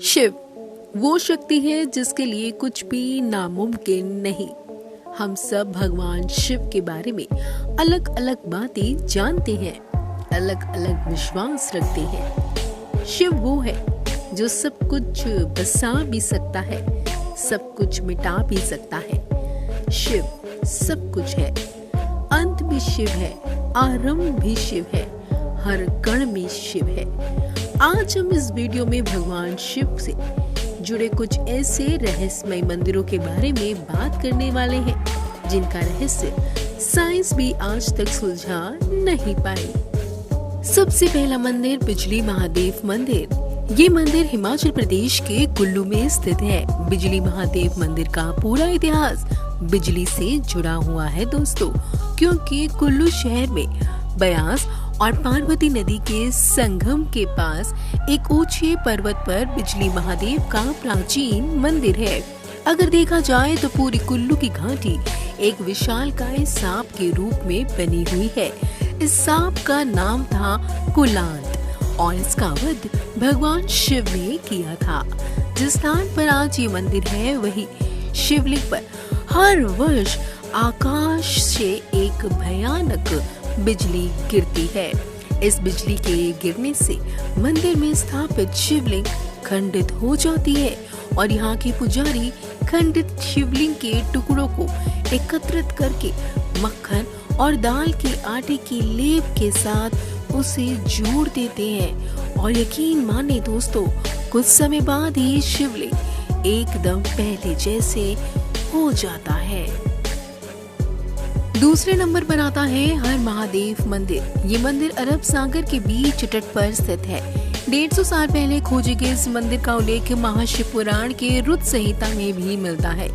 शिव वो शक्ति है जिसके लिए कुछ भी नामुमकिन नहीं। हम सब भगवान शिव के बारे में अलग अलग बातें जानते हैं, अलग अलग विश्वास रखते हैं। शिव वो है जो सब कुछ बसा भी सकता है, सब कुछ मिटा भी सकता है। शिव सब कुछ है, अंत भी शिव है, आरंभ भी शिव है, हर कण में शिव है। आज हम इस वीडियो में भगवान शिव से जुड़े कुछ ऐसे रहस्यमय मंदिरों के बारे में बात करने वाले हैं जिनका रहस्य साइंस भी आज तक सुलझा नहीं पाई। सबसे पहला मंदिर बिजली महादेव मंदिर। ये मंदिर हिमाचल प्रदेश के कुल्लू में स्थित है। बिजली महादेव मंदिर का पूरा इतिहास बिजली से जुड़ा हुआ है दोस्तों, क्योंकि कुल्लू शहर में ब्यास और पार्वती नदी के संगम के पास एक ऊंचे पर्वत पर बिजली महादेव का प्राचीन मंदिर है। अगर देखा जाए तो पूरी कुल्लू की घाटी एक विशालकाय सांप के रूप में बनी हुई है। इस सांप का नाम था कुलांत और इसका वध भगवान शिव ने किया था। जिस स्थान पर आज ये मंदिर है वही शिवलिंग पर हर वर्ष आकाश से एक भयानक बिजली गिरती है। इस बिजली के गिरने से मंदिर में स्थापित शिवलिंग खंडित हो जाती है और यहाँ के पुजारी खंडित शिवलिंग के टुकड़ों को एकत्रित करके मक्खन और दाल के आटे के लेप के साथ उसे जोड़ देते हैं। और यकीन माने दोस्तों, कुछ समय बाद ही शिवलिंग एकदम पहले जैसे हो जाता है। दूसरे नंबर पर आता है हर महादेव मंदिर। ये मंदिर अरब सागर के बीच तट पर स्थित है। 150 साल पहले खोजे गए इस मंदिर का उल्लेख महाशिव पुराण के रुद्र संहिता में भी मिलता है।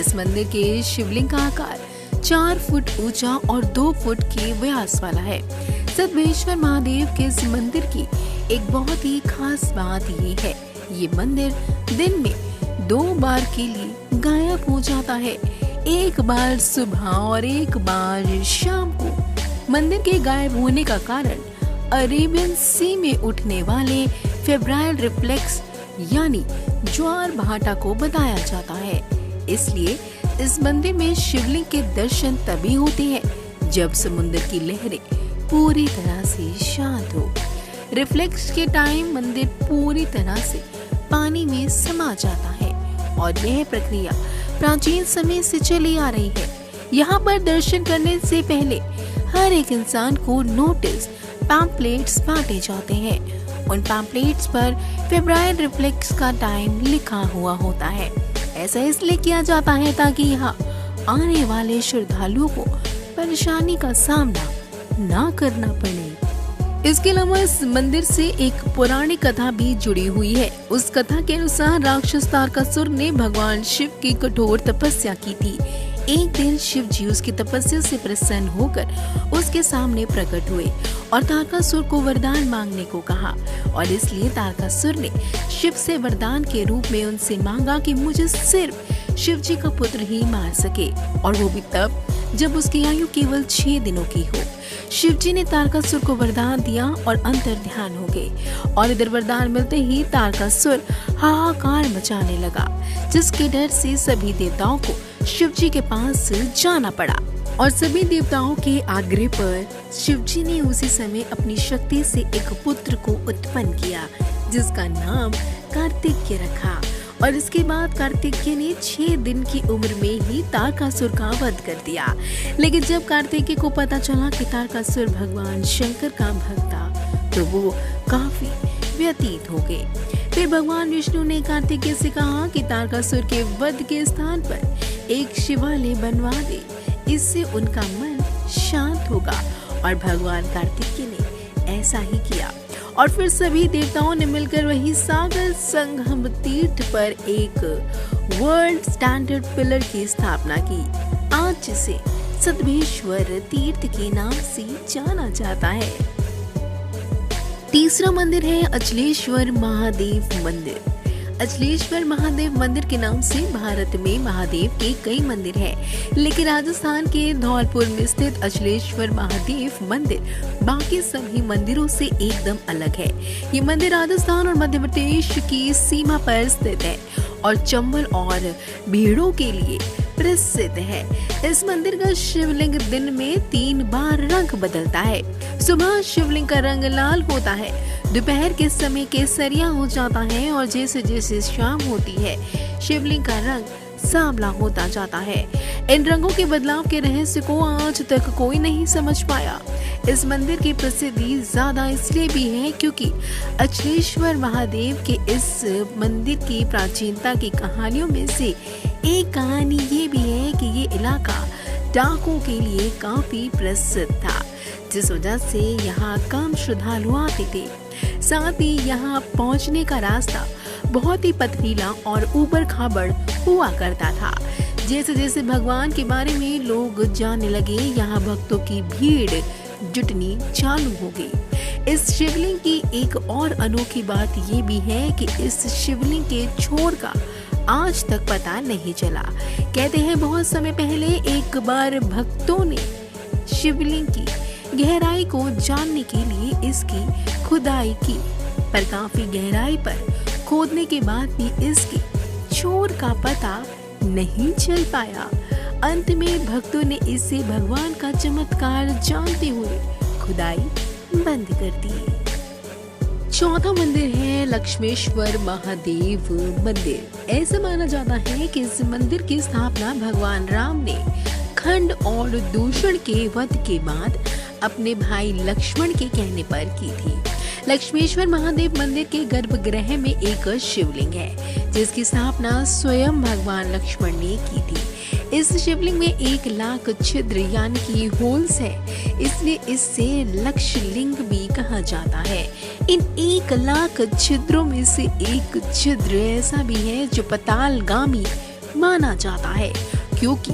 इस मंदिर के शिवलिंग का आकार 4 फुट ऊंचा और 2 फुट के व्यास वाला है। सतवेश्वर महादेव के इस मंदिर की एक बहुत ही खास बात ये है, ये मंदिर दिन में 2 बार के लिए गायब हो जाता है, एक बार सुबह और एक बार शाम को। मंदिर के गायब होने का कारण अरेबियन सी में उठने वाले फेब्राइल रिफ्लेक्स यानी ज्वार भाटा को बताया जाता है। इसलिए इस मंदिर में शिवलिंग के दर्शन तभी होते हैं जब समुद्र की लहरें पूरी तरह से शांत हो। रिफ्लेक्स के टाइम मंदिर पूरी तरह से पानी में समा जाता है और यह प्रक्रिया प्राचीन समय से चली आ रही है। यहाँ पर दर्शन करने से पहले हर एक इंसान को नोटिस पैम्पलेट्स बांटे जाते हैं। उन पैम्पलेट्स पर फेब्राइल रिफ्लेक्स का टाइम लिखा हुआ होता है। ऐसा इसलिए किया जाता है ताकि यहाँ आने वाले श्रद्धालुओं को परेशानी का सामना ना करना पड़े। इसके अलावा इस मंदिर से एक पौराणिक कथा भी जुड़ी हुई है। उस कथा के अनुसार राक्षस तारकासुर ने भगवान शिव की कठोर तपस्या की थी। एक दिन शिव जी उसकी तपस्या से प्रसन्न होकर उसके सामने प्रकट हुए और तारकासुर को वरदान मांगने को कहा। और इसलिए तारकासुर ने शिव से वरदान के रूप में उनसे मांगा कि मुझे सिर्फ शिव जी का पुत्र ही मार सके, और वो भी तब जब उसकी आयु केवल 6 दिनों की हो। शिव जी ने तारकासुर को वरदान दिया और अंतर ध्यान हो गए। और इधर वरदान मिलते ही तारकासुर हाहाकार मचाने लगा, जिसके डर से सभी देवताओं को शिव जी के पास जाना पड़ा। और सभी देवताओं के आग्रह पर शिव जी ने उसी समय अपनी शक्ति से एक पुत्र को उत्पन्न किया, जिसका नाम कार्तिकेय रखा। और इसके बाद कार्तिकेय ने 6 दिन की उम्र में ही तारकासुर का वध कर दिया। लेकिन जब कार्तिकेय को पता चला कि तारकासुर भगवान शंकर का भक्त था तो वो काफी व्यतीत हो गए। फिर भगवान विष्णु ने कार्तिकेय से कहा कि तारकासुर के वध के स्थान पर एक शिवालय बनवा दे, इससे उनका मन शांत होगा। और भगवान कार्तिकेय ने ऐसा ही किया और फिर सभी देवताओं ने मिलकर वही सागर संगम तीर्थ पर एक वर्ल्ड स्टैंडर्ड पिलर की स्थापना की। आज जिसे सतवेश्वर तीर्थ के नाम से जाना जाता है। तीसरा मंदिर है अचलेश्वर महादेव मंदिर। अचलेश्वर महादेव मंदिर के नाम से भारत में महादेव के कई मंदिर हैं, लेकिन राजस्थान के धौलपुर में स्थित अचलेश्वर महादेव मंदिर बाकी सभी मंदिरों से एकदम अलग है। ये मंदिर राजस्थान और मध्य प्रदेश की सीमा पर स्थित है और चंबल और भीड़ों के लिए प्रसिद्ध है। इस मंदिर का शिवलिंग दिन में 3 बार रंग बदलता है। सुबह शिवलिंग का रंग लाल होता है, दोपहर के समय केसरिया हो जाता है और जैसे जैसे शाम होती है शिवलिंग का रंग सांवला होता जाता है। इन रंगों के बदलाव के रहस्य को आज तक कोई नहीं समझ पाया। इस मंदिर की प्रसिद्धि ज्यादा इसलिए भी है क्योंकि अचलेश्वर महादेव के इस मंदिर की प्राचीनता की कहानियों में से एक कहानी ये भी है कि ये इलाका डाकुओं के लिए काफी प्रसिद्ध था, जिस वजह से यहाँ कम श्रद्धालु आते थे। साथ ही यहाँ पहुँचने का रास्ता बहुत ही पथरीला और ऊबड़ खाबड़ हुआ करता था। जैसे जैसे भगवान के बारे में लोग जानने लगे, यहाँ भक्तों की भीड़ जुटनी चालू हो गई। इस शिवलिंग की एक और अनोखी बात ये भी है कि इस शिवलिंग के छोर का आज तक पता नहीं चला। कहते हैं बहुत समय पहले एक बार भक्तों ने शिवलिंग की गहराई को जानने के लिए इसकी खुदाई की, पर काफी गहराई पर खोदने के बाद भी इसके छोर का पता नहीं चल पाया। अंत में भक्तों ने इसे भगवान का चमत्कार जानते हुए खुदाई बंद कर दी। चौथा मंदिर है लक्ष्मेश्वर महादेव मंदिर। ऐसा माना जाता है कि इस मंदिर की स्थापना भगवान राम ने खंड और दूषण के वध के बाद अपने भाई लक्ष्मण के कहने पर की थी। लक्ष्मेश्वर महादेव मंदिर के गर्भगृह में एक शिवलिंग है, जिसकी स्थापना स्वयं भगवान लक्ष्मण ने की थी। इस शिवलिंग में 1 लाख छिद्र यानी कि होल्स है, इसलिए इससे लक्षलिंग भी कहा जाता है। इन 1 लाख छिद्रों में से एक छिद्र ऐसा भी है जो पातालगामी माना जाता है, क्योंकि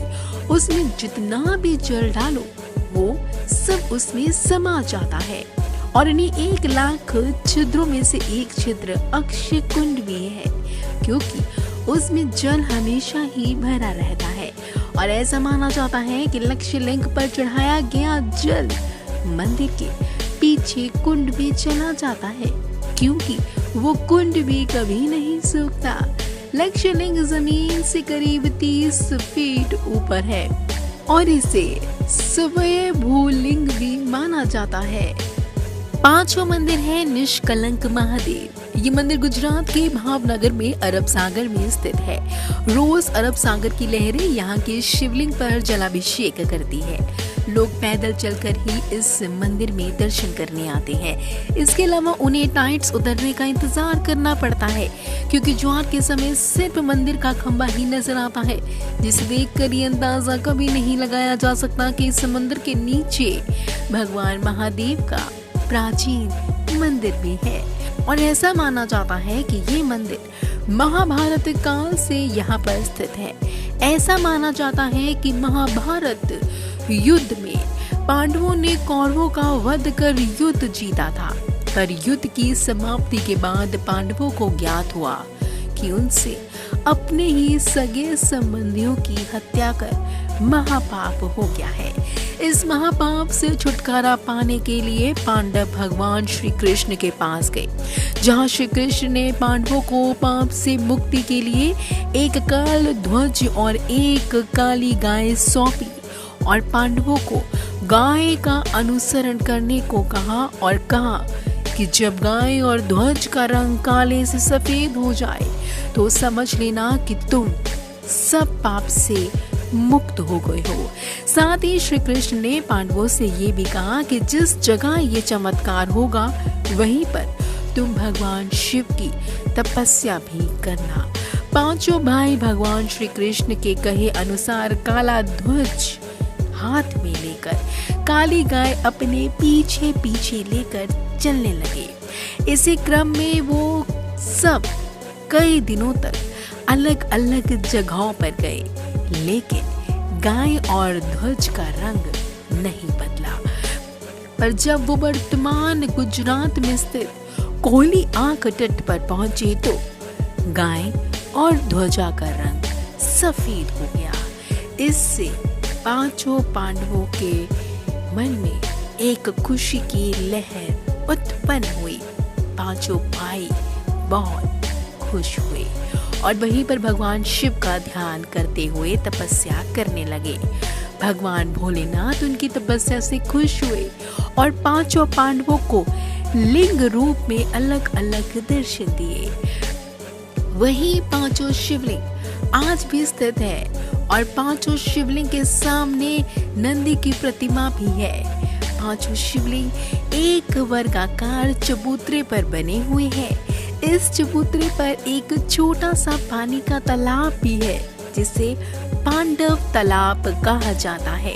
उसमें जितना भी जल डालो वो सब उसमें समा जाता है। और इन्हीं 1 लाख छिद्रों में से एक छिद्र अक्षय कुंड भी है, क्योंकि उसमें जल हमेशा ही भरा रहता है। और ऐसा माना जाता है कि लक्षलिंग पर चढ़ाया गया जल मंदिर के पीछे कुंड में चला जाता है, क्योंकि वो कुंड भी कभी नहीं सूखता। लक्षलिंग जमीन से करीब 30 फीट ऊपर है और इसे स्वयं भूलिंग भी माना जाता है। 5वां मंदिर है निष्कलंक महादेव। ये मंदिर गुजरात के भावनगर में अरब सागर में स्थित है। रोज अरब सागर की लहरें यहाँ के शिवलिंग पर जलाभिषेक करती है। लोग पैदल चलकर ही इस मंदिर में दर्शन करने आते हैं। इसके अलावा उन्हें टाइट्स उतरने का इंतजार करना पड़ता है, क्योंकि ज्वार के समय सिर्फ मंदिर का खंबा ही नजर आता है, जिसे देखकर ये अंदाजा कभी नहीं लगाया जा सकता कि इस मंदिर के नीचे भगवान महादेव का प्राचीन मंदिर भी है। और ऐसा माना जाता है कि ये मंदिर महाभारत काल से यहाँ पर स्थित है। ऐसा माना जाता है कि महाभारत युद्ध में पांडवों ने कौरवों का वध कर युद्ध जीता था, पर युद्ध की समाप्ति के बाद पांडवों को ज्ञात हुआ कि उनसे अपने ही सगे संबंधियों की हत्या कर महापाप हो गया है। इस महापाप से छुटकारा पाने के लिए पांडव भगवान श्री कृष्ण के पास गए, जहां श्री कृष्ण ने पांडवों को पाप से मुक्ति के लिए एक काल ध्वज और एक काली गाय सौंपी और पांडवों को गाय का अनुसरण करने को कहा और कहा कि जब गाय और ध्वज का रंग काले से सफेद हो जाए तो समझ लेना कि तुम सब पाप से मुक्त हो गए हो। साथ ही श्री कृष्ण ने पांडवों से ये भी कहा कि जिस जगह ये चमत्कार होगा वहीं पर तुम भगवान शिव की तपस्या भी करना। 5 भाई भगवान श्री कृष्ण के कहे अनुसार काला ध्वज हाथ में लेकर काली गाय अपने पीछे पीछे लेकर चलने लगे। इसी क्रम में वो सब कई दिनों तक अलग अलग जगहों पर गए, लेकिन गाय और ध्वज का रंग नहीं बदला। पर जब वो वर्तमान गुजरात में स्थित कोहली आंख तट पर पहुंचे तो गाय और ध्वजा का रंग सफेद हो गया। इससे पांचों पांडवों के मन में एक खुशी की लहर उत्पन्न हुई। पांचों भाई बहुत खुश हुए और वहीं पर भगवान शिव का ध्यान करते हुए तपस्या करने लगे। भगवान भोलेनाथ उनकी तपस्या से खुश हुए और पांचों पांडवों को लिंग रूप में अलग अलग दर्शन दिए। वही पांचों शिवलिंग आज भी स्थित है और पांचों शिवलिंग के सामने नंदी की प्रतिमा भी है। पांचों शिवलिंग एक वर्गाकार चबूतरे पर बने हुए हैं। इस चबूतरे पर एक छोटा सा पानी का तालाब भी है जिसे पांडव तालाब कहा जाता है।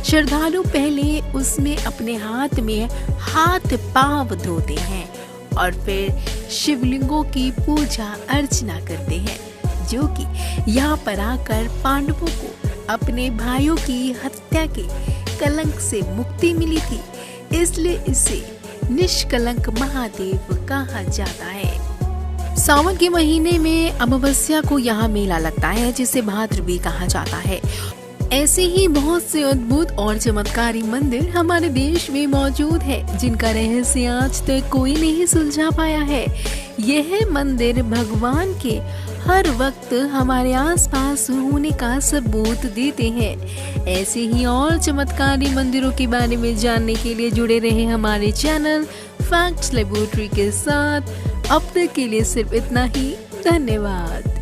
श्रद्धालु पहले उसमें अपने हाथ में हाथ पांव धोते हैं और फिर शिवलिंगों की पूजा अर्चना करते हैं, जो कि यहाँ पर आकर पांडवों को अपने भाइयों की हत्या के कलंक से मुक्ति मिली थी, इसलिए इसे निष्कलंक महादेव कहा जाता है। सावन के महीने में अमावस्या को यहाँ मेला लगता है जिसे भाद्रवी कहा जाता है। ऐसे ही बहुत से अद्भुत और चमत्कारी मंदिर हमारे देश में मौजूद है जिनका रहस्य आज तक कोई नहीं सुलझा पाया है। यह मंदिर भगवान के हर वक्त हमारे आसपास होने का सबूत देते हैं। ऐसे ही और चमत्कारी मंदिरों के बारे में जानने के लिए जुड़े रहे हमारे चैनल फैक्ट्स लेबोरेटरी के साथ। अब तक के लिए सिर्फ इतना ही। धन्यवाद।